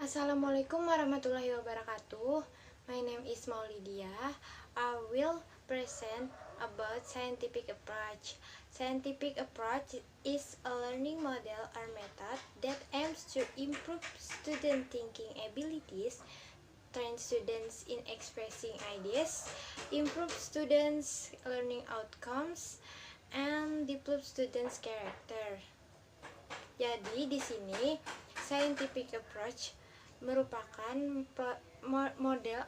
Assalamualaikum warahmatullahi wabarakatuh. My name is Maulidia. I will present about scientific approach. Scientific approach is a learning model or method that aims to improve student thinking abilities, train students in expressing ideas, improve students' learning outcomes, and develop students' character. Jadi di sini scientific approach merupakan model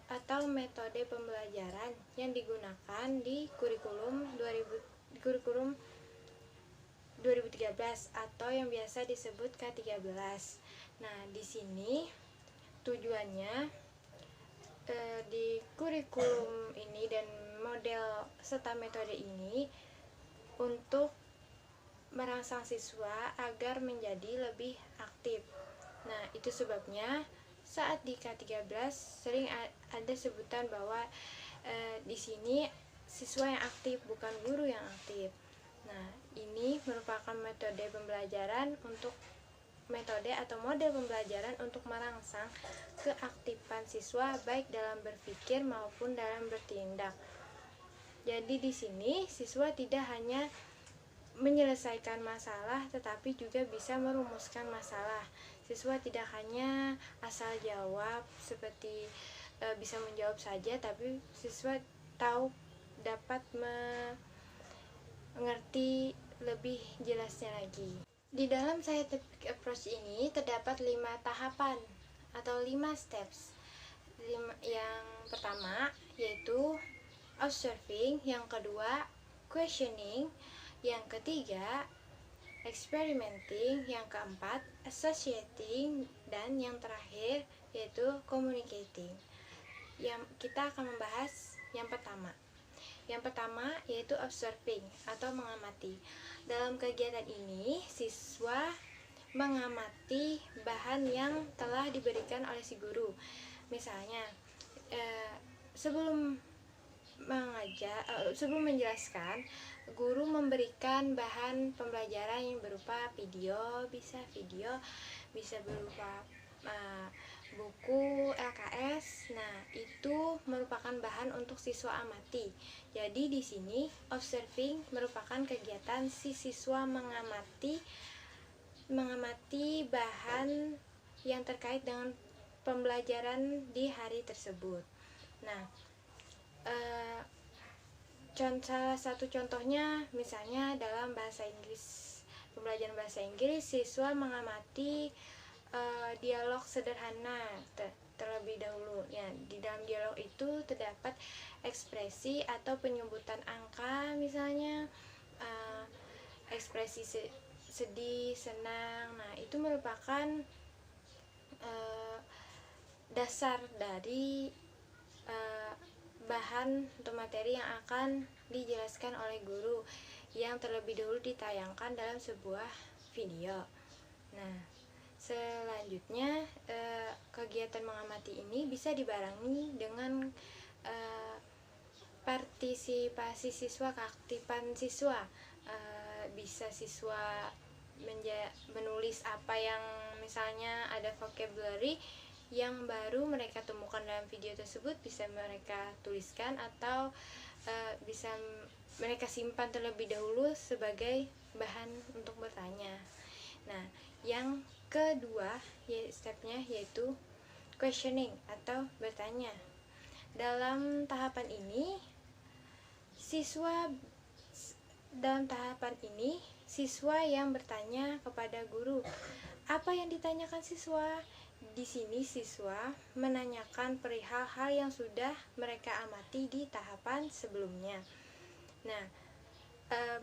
atau metode pembelajaran yang digunakan di kurikulum 2013 atau yang biasa disebut K13. Nah, di sini tujuannya di kurikulum ini dan model serta metode ini untuk merangsang siswa agar menjadi lebih aktif. Nah, itu sebabnya saat di K13 sering ada sebutan bahwa di sini siswa yang aktif bukan guru yang aktif. Nah, ini merupakan metode pembelajaran untuk metode atau model pembelajaran untuk merangsang keaktifan siswa baik dalam berpikir maupun dalam bertindak. Jadi di sini siswa tidak hanya menyelesaikan masalah tetapi juga bisa merumuskan masalah. Siswa tidak hanya asal jawab seperti bisa menjawab saja, tapi siswa dapat mengerti lebih jelasnya lagi. Di dalam scientific approach ini terdapat 5 tahapan atau 5 steps. Yang pertama yaitu observing, yang kedua questioning, yang ketiga experimenting, yang keempat associating, dan yang terakhir yaitu communicating. Yang kita akan membahas yang pertama. Yang pertama yaitu observing atau mengamati. Dalam kegiatan ini siswa mengamati bahan yang telah diberikan oleh si guru. Misalnya sebelum menjelaskan, guru memberikan bahan pembelajaran yang berupa video, bisa berupa buku LKS. Nah, itu merupakan bahan untuk siswa amati. Jadi di sini observing merupakan kegiatan si siswa mengamati bahan yang terkait dengan pembelajaran di hari tersebut. Nah, salah satu contohnya misalnya dalam bahasa Inggris, pembelajaran bahasa Inggris, siswa mengamati dialog sederhana terlebih dahulu. Ya, di dalam dialog itu terdapat ekspresi atau penyebutan angka, misalnya ekspresi sedih, senang. Nah, itu merupakan dasar dari bahan atau materi yang akan dijelaskan oleh guru yang terlebih dahulu ditayangkan dalam sebuah video. Nah, selanjutnya kegiatan mengamati ini bisa dibarengi dengan partisipasi siswa, keaktifan siswa. Bisa siswa menulis apa yang misalnya ada vocabulary yang baru mereka temukan dalam video tersebut, bisa mereka tuliskan atau bisa mereka simpan terlebih dahulu sebagai bahan untuk bertanya. Nah, yang kedua stepnya yaitu questioning atau bertanya. Dalam tahapan ini siswa yang bertanya kepada guru. Apa yang ditanyakan siswa? Di sini siswa menanyakan perihal hal yang sudah mereka amati di tahapan sebelumnya. Nah,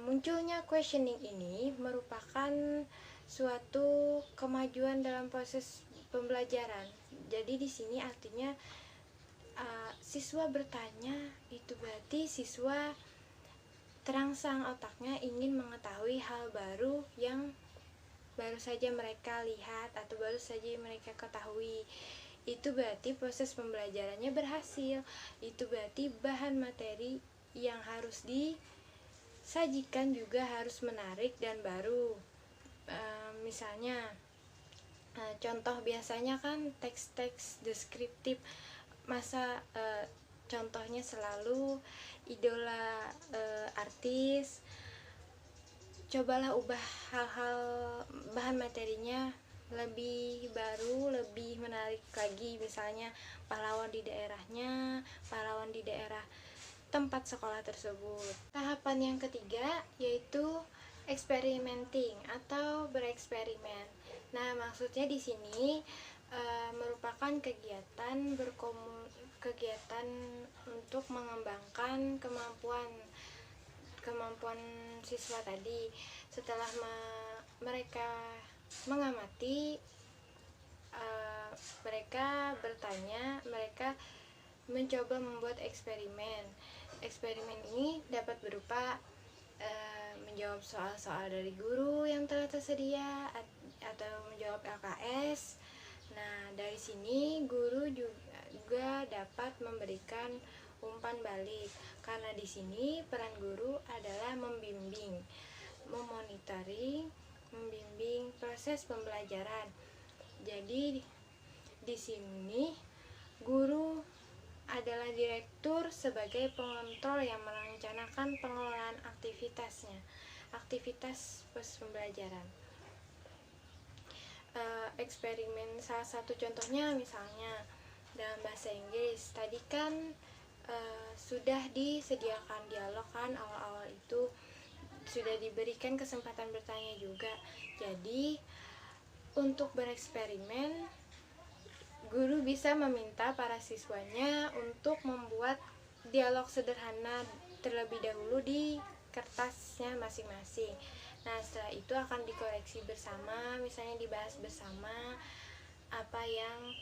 munculnya questioning ini merupakan suatu kemajuan dalam proses pembelajaran. Jadi di sini artinya siswa bertanya, itu berarti siswa terangsang otaknya ingin mengetahui hal baru yang baru saja mereka lihat atau baru saja mereka ketahui. Itu berarti proses pembelajarannya berhasil. Itu berarti bahan materi yang harus disajikan juga harus menarik dan baru. Misalnya Contoh biasanya kan teks-teks deskriptif, masa contohnya selalu idola artis. Cobalah ubah hal-hal bahan materinya lebih baru, lebih menarik lagi, misalnya pahlawan di daerahnya, pahlawan di daerah tempat sekolah tersebut. Tahapan yang ketiga yaitu experimenting atau bereksperimen. Nah, maksudnya di sini merupakan kegiatan untuk mengembangkan kemampuan siswa tadi. Setelah mereka mengamati, mereka bertanya, mereka mencoba membuat eksperimen. Eksperimen ini dapat berupa menjawab soal-soal dari guru yang telah tersedia atau menjawab LKS. Nah, dari sini guru juga dapat memberikan umpan balik, karena di sini peran guru adalah membimbing, memonitoring, membimbing proses pembelajaran. Jadi di sini guru adalah direktur sebagai pengontrol yang merencanakan pengelolaan aktivitas pembelajaran. Eksperimen salah satu contohnya misalnya dalam bahasa Inggris tadi kan sudah disediakan dialog kan, awal-awal itu sudah diberikan kesempatan bertanya juga. Jadi untuk bereksperimen, guru bisa meminta para siswanya untuk membuat dialog sederhana terlebih dahulu di kertasnya masing-masing. Nah, setelah itu akan dikoreksi bersama, misalnya dibahas bersama apa yang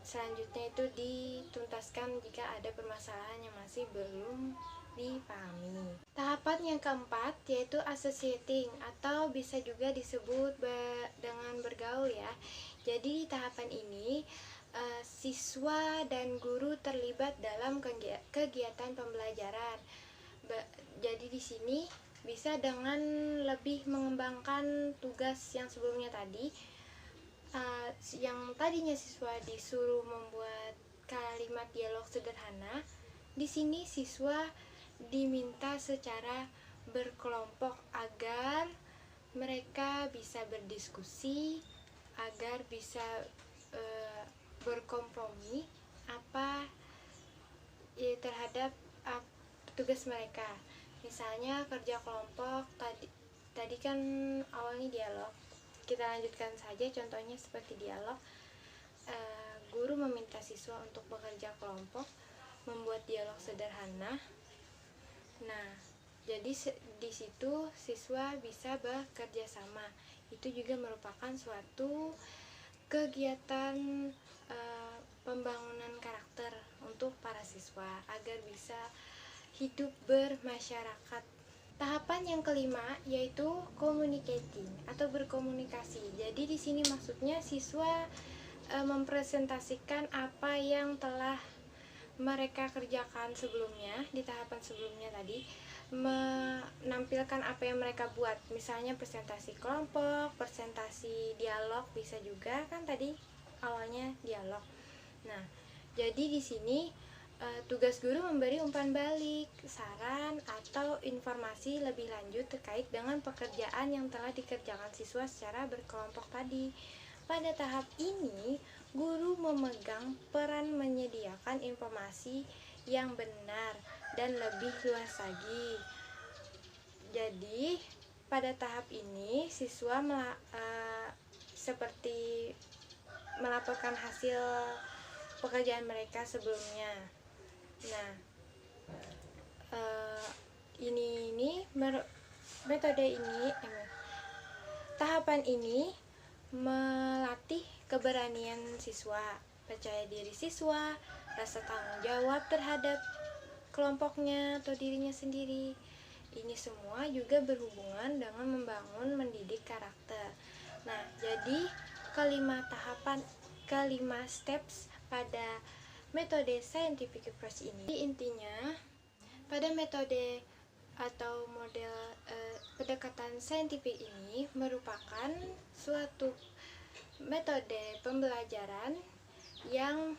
selanjutnya itu dituntaskan jika ada permasalahan yang masih belum dipahami. Tahapan yang keempat yaitu associating atau bisa juga disebut dengan bergaul ya. Jadi di tahapan ini siswa dan guru terlibat dalam kegiatan pembelajaran. Jadi di sini bisa dengan lebih mengembangkan tugas yang sebelumnya tadi. Yang tadinya siswa disuruh membuat kalimat dialog sederhana, di sini siswa diminta secara berkelompok agar mereka bisa berdiskusi, agar bisa berkompromi terhadap tugas mereka. Misalnya kerja kelompok tadi kan awalnya dialog. Kita lanjutkan saja contohnya seperti dialog. Guru meminta siswa untuk bekerja kelompok, membuat dialog sederhana. Nah, jadi di situ siswa bisa bekerja sama. Itu juga merupakan suatu kegiatan pembangunan karakter untuk para siswa agar bisa hidup bermasyarakat. Tahapan yang kelima yaitu communicating atau berkomunikasi. Jadi di sini maksudnya siswa mempresentasikan apa yang telah mereka kerjakan sebelumnya di tahapan sebelumnya tadi, menampilkan apa yang mereka buat. Misalnya presentasi kelompok, presentasi dialog bisa juga kan tadi awalnya dialog. Nah, jadi di sini tugas guru memberi umpan balik, saran, atau informasi lebih lanjut terkait dengan pekerjaan yang telah dikerjakan siswa secara berkelompok tadi. Pada tahap ini, guru memegang peran menyediakan informasi yang benar dan lebih luas lagi. Jadi, pada tahap ini, siswa seperti melaporkan hasil pekerjaan mereka sebelumnya. Nah, metode ini, tahapan ini melatih keberanian siswa, percaya diri siswa, rasa tanggung jawab terhadap kelompoknya atau dirinya sendiri. Ini semua juga berhubungan dengan membangun mendidik karakter. Nah, jadi kelima steps pada metode scientific approach ini intinya pada metode atau model pendekatan saintifik ini merupakan suatu metode pembelajaran yang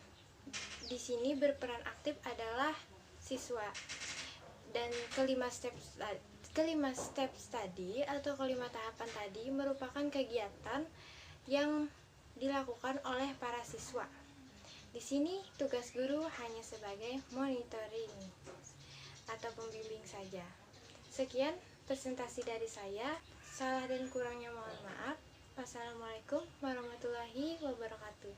di sini berperan aktif adalah siswa. Dan kelima step tadi atau kelima tahapan tadi merupakan kegiatan yang dilakukan oleh para siswa. Di sini tugas guru hanya sebagai monitoring atau pembimbing saja. Sekian presentasi dari saya. Salah dan kurangnya mohon maaf. Wassalamualaikum warahmatullahi wabarakatuh.